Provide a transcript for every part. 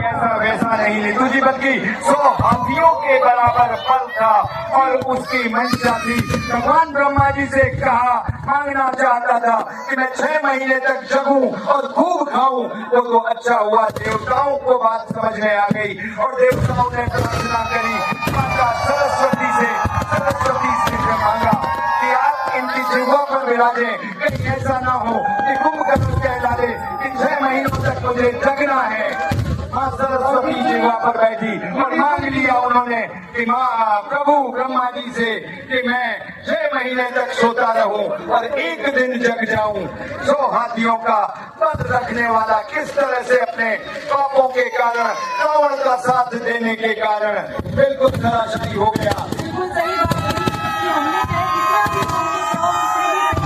ऐसा वैसा नहीं ली तुझी, बल्कि 100 हाथियों के बराबर बल था और उसकी मंशा थी। भगवान ब्रह्मा जी से कहा, मांगना चाहता था कि मैं 6 महीने तक जगूं और खूब खाऊं। वो तो अच्छा हुआ, देवताओं को बात समझ में आ गई और देवताओं ने प्रार्थना करी माता सरस्वती से मांगा कि आप इनकी जिह्वा पर विराजे, कहीं ऐसा ना हो कि कुंभकर्ण कह डाले कि 6 महीनों तक मुझे जगना है। माँ सरस्वती जिह्वा पर बैठी और मांग लिया उन्होंने कि माँ प्रभु ब्रह्मा जी से कि मैं 6 महीने तक सोता रहूं और एक दिन जग जाऊं। 100 हाथियों का पद रखने वाला किस तरह से अपने पापों के कारण, रावण का साथ देने के कारण बिल्कुल धराशायी हो गया। बिल्कुल सही बात है कि हमने चाहे कितना भी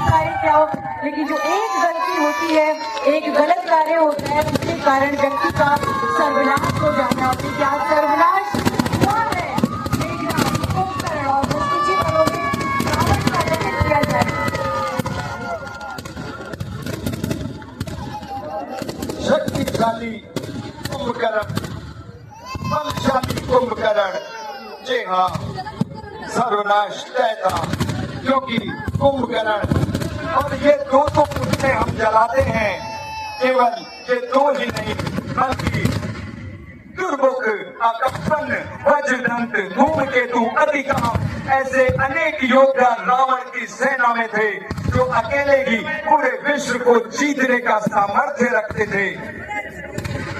कार्य क्या हो, लेकिन जो एक गलती होती है, एक गलत कार्य होता है, उसके कारण व्यक्ति का सर्वनाश हो जाता है। क्या सर्वनाश हुआ है? कुंभकर्ण और कुछ ही पलों में रावण का दहन किया जाए। शक्तिशाली कुंभकर्ण, बलशाली कुंभकर्ण, जी हाँ, सर्वनाश तय था, क्योंकि कुंभकर्ण और ये दो तो पुतले हम जलाते हैं, केवल ये 2 ही नहीं बल्कि दुर्मुख, अकप्पन, वज्रदंत, धूमकेतु, अधिकाम, ऐसे अनेक योद्धा रावण की सेना में थे जो अकेले ही पूरे विश्व को जीतने का सामर्थ्य रखते थे।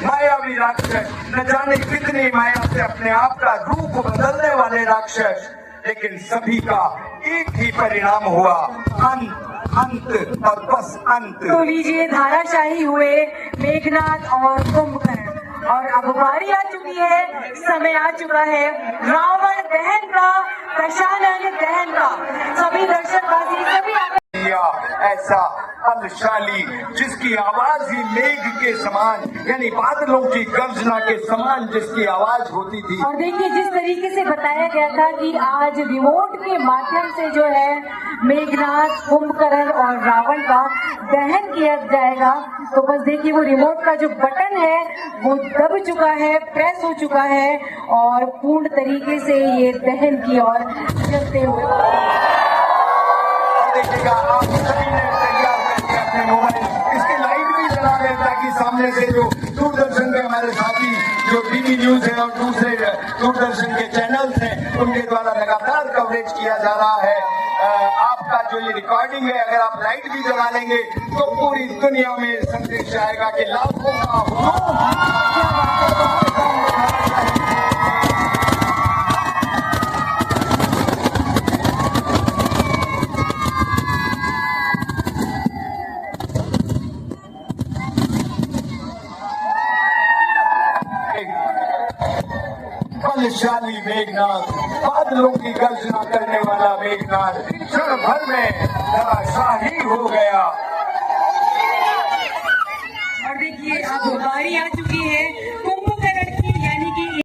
मायावी राक्षस, न जाने कितनी माया से अपने आप का रूप बदलने वाले राक्षस, लेकिन सभी का एक ही परिणाम हुआ, अंत और बस अंत। तो लीजिए, धाराशाही हुए मेघनाद और कुंभकर्ण, और अब बारी आ चुकी है, समय आ चुका है रावण दहन का, दशानन दहन का। सभी दर्शकवासी सभी ऐसा बलशाली जिसकी आवाज ही मेघ के समान, यानी बादलों की गर्जना के समान जिसकी आवाज होती थी। और देखिए, जिस तरीके से बताया गया था कि आज रिमोट के माध्यम से जो है मेघनाद, कुंभकर्ण और रावण का दहन किया जाएगा, तो बस देखिए वो रिमोट का जो बटन है वो दब चुका है, प्रेस हो चुका है और पूर्ण तरीके से ये दहन की ओर चलते हुए। देखिएगा, आप सभी ने तैयार करके अपने मोबाइल, इसकी लाइट भी जला लें ताकि सामने से जो दूरदर्शन के हमारे साथी जो टीवी न्यूज है और दूसरे दूरदर्शन के चैनल्स हैं उनके द्वारा लगातार कवरेज किया जा रहा है। आपका जो ये रिकॉर्डिंग है, अगर आप लाइट भी जला लेंगे तो पूरी दुनिया में संदेश आएगा कि लाखों का बलशाली मेघनाद, बादलों की गर्जना करने वाला मेघनाद क्षण भर में धराशाही हो गया। और देखिए, अब बारी आ चुकी है कुंभकर्ण की, यानी कि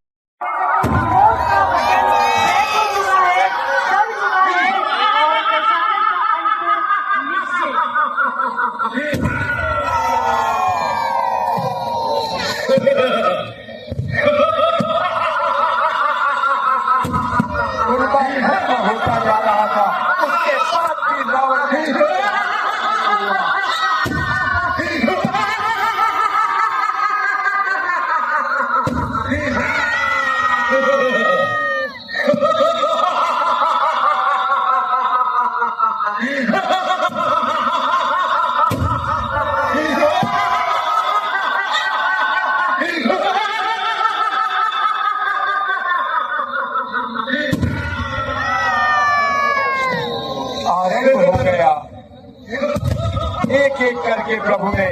होता जा रहा था, उसके साथ भी रावण हो गया। एक एक करके प्रभु ने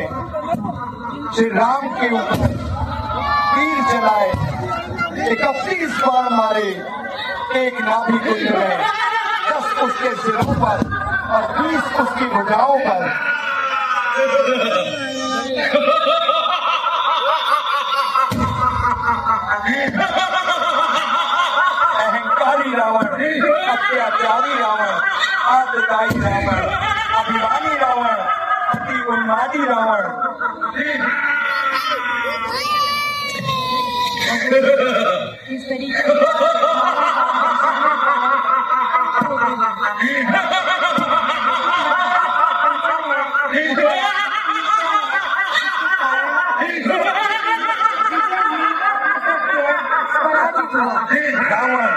श्री राम के ऊपर तीर चलाए, 31 बाण मारे, एक नाभि कुंड में, 10 उसके सिरों पर और 20 उसकी भुजाओं पर। अहंकारी रावण, अत्याचारी रावण, आतताई रावण, अभिमानी रावण, अति उन्मादी रावण। इस तरीके से रावण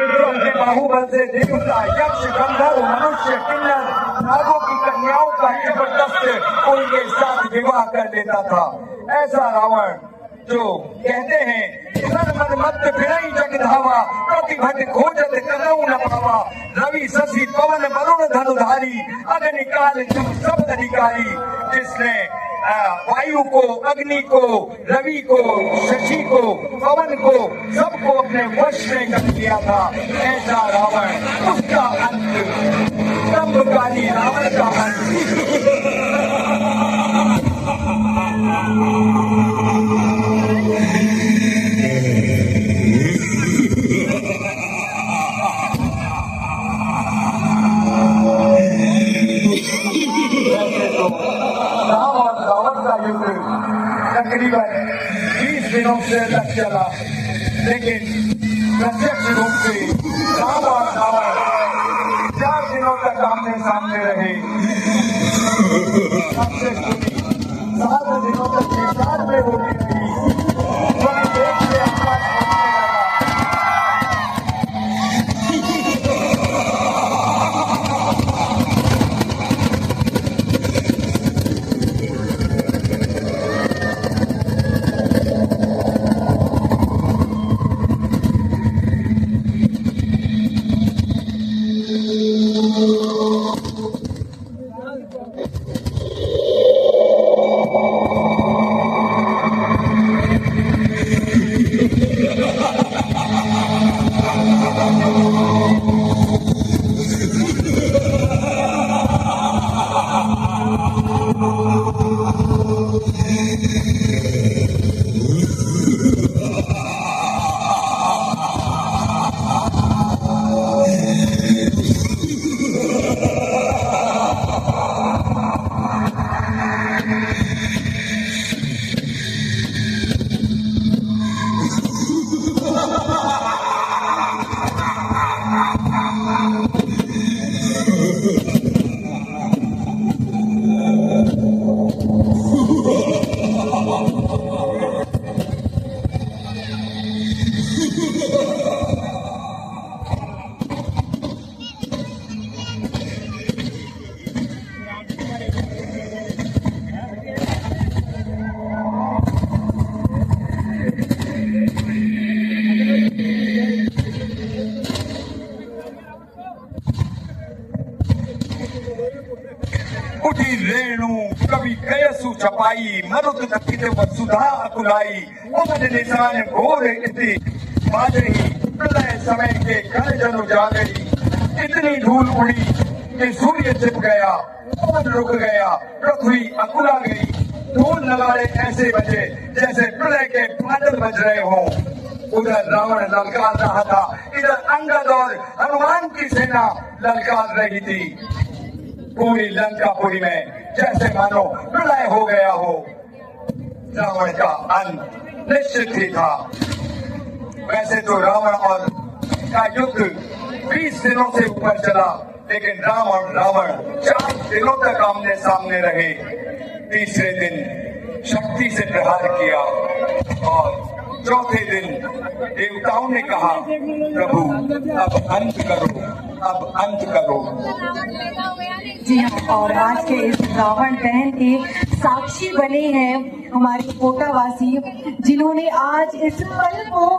जो अपने बाहुबल से देवता यक्ष गंधर्व मनुष्य किन्नर नागों की कन्याओं का जबरदस्त उनके साथ विवाह कर लेता था। ऐसा रावण जो कहते हैं तन मन मत फिरई जग धावा, प्रतिभट खोजत कनऊ न पावा, रवि शशि पवन वरुण धनुधारी, अग्नि काल जुग सब अधिकारी, जिसने वायु को, अग्नि को, रवि को, शशि को, पवन को, सबको अपने वश में कर लिया था। ऐसा रावण, उसका अंत स्तंभकारी रावण का तकरीबन 20 दिनों से तक चला, लेकिन प्रत्यक्ष रूप से राम और रावण 4 दिनों तक आमने सामने रहे। सबसे सुनी 7 दिनों तक विचार में होती थी। वहीं देश से आकाश उठी रेणु कवि कयसु छपाई, मरुत दकित वसुधा अकुलाई, उमद निशान घोर इति बाजही, प्रलय समय के घर जनु जागई, इतनी धूल उड़ी कि सूर्य छिप गया, पवन रुक गया, पृथ्वी अकुला गई, धूल नगाड़े ऐसे बजे जैसे प्रलय के बादल बज रहे हों। उधर रावण ललकार रहा था, इधर अंगद और हनुमान की सेना ललकार रही थी। पूरी लंकापुरी में जैसे मानो प्रलय हो गया हो। रावण का अंत निश्चित ही था। वैसे तो रावण और का युद्ध 20 दिनों से ऊपर चला, लेकिन राम और रावण 4 दिनों तक आमने सामने रहे। तीसरे दिन शक्ति से प्रहार किया और चौथे दिन देवताओं ने कहा, प्रभु अब अंत करो, अब अंत करो। जी हाँ, और आज के इस रावण दहन के साक्षी बने हैं हमारे कोटावासी, जिन्होंने आज इस पल को